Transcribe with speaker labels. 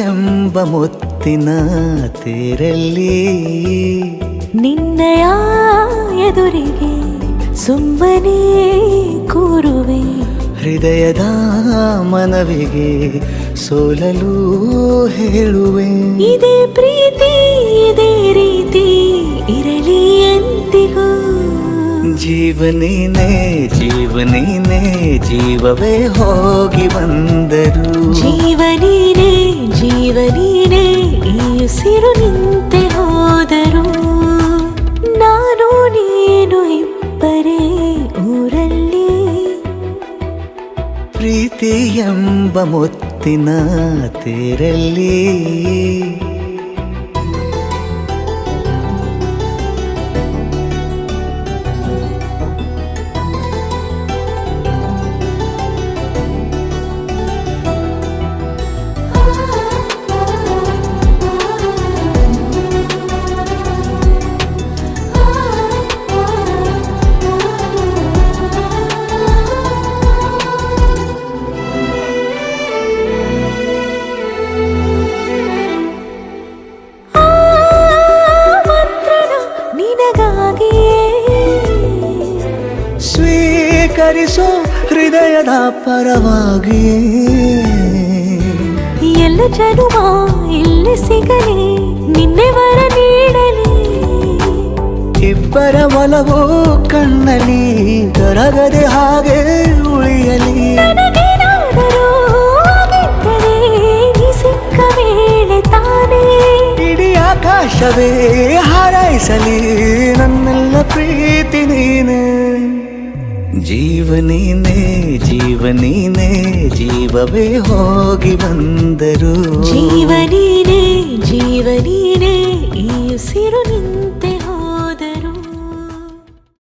Speaker 1: ಎಂಬ ಮುತ್ತಿನ ತೇರಲ್ಲಿ
Speaker 2: ನಿನ್ನಯ ಎದುರಿಗೆ ಸುಮ್ಮನೆ ಕೂರುವೆ.
Speaker 1: ಹೃದಯದ ಮನವಿಗೆ ಸೋಲಲು ಹೇಳುವೆ.
Speaker 2: ಇದೇ ಪ್ರೀತಿ ಇದೇ ರೀತಿ ಇರಲಿ ಎಂದಿಗೂ.
Speaker 1: ಜೀವನೇನೆ ಜೀವನೇನೆ ಜೀವವೇ ಹೋಗಿ ಬಂದರು.
Speaker 2: ಜೀವನೀನೇ ಜೀವನೀನೇ ಈ ಉಸಿರು ನಿಂತೆ ಹೋದರು. ನಾನು ನೀನು ಇಬ್ಬರೇ ಊರಲ್ಲಿ.
Speaker 1: ಪ್ರೀತಿ ಎಂಬ ಮುತ್ತಿನ ತೇರಲ್ಲಿ ಸ್ವೀಕರಿಸೋ ಹೃದಯದ ಪರವಾಗಿ.
Speaker 2: ಎಲ್ಲ ಜನುಮ ಇಲ್ಲಿ ಸಿಗಲಿ ನಿನ್ನೆ ವರ ನೀಡಲಿ.
Speaker 1: ಇಬ್ಬರ ಒಲವು ಕಣ್ಣಲ್ಲಿ ಕರಗದೆ ಹಾಗೆ ಉಳಿಯಲಿ.
Speaker 2: ನನಗೇನಾದರೂ ಆಗಿದ್ದರೆ ನೀ ಸಿಕ್ಕ ವೇಳೆ ತಾನೇ
Speaker 1: ಇಡೀ ಆಕಾಶವೇ ಹಾರೈಸಲಿ ನನ್ನೆಲ್ಲ ಪ್ರೀತಿ ನೀನೆ. ಜೀವನೀನೇ ಜೀವನೀನೇ ಜೀವವೇ ಹೋಗಿ ಬಂದರು.
Speaker 2: ಜೀವನೀನೇ ಜೀವನೀನೇ ಈ ಉಸಿರು ನಿಂತೆ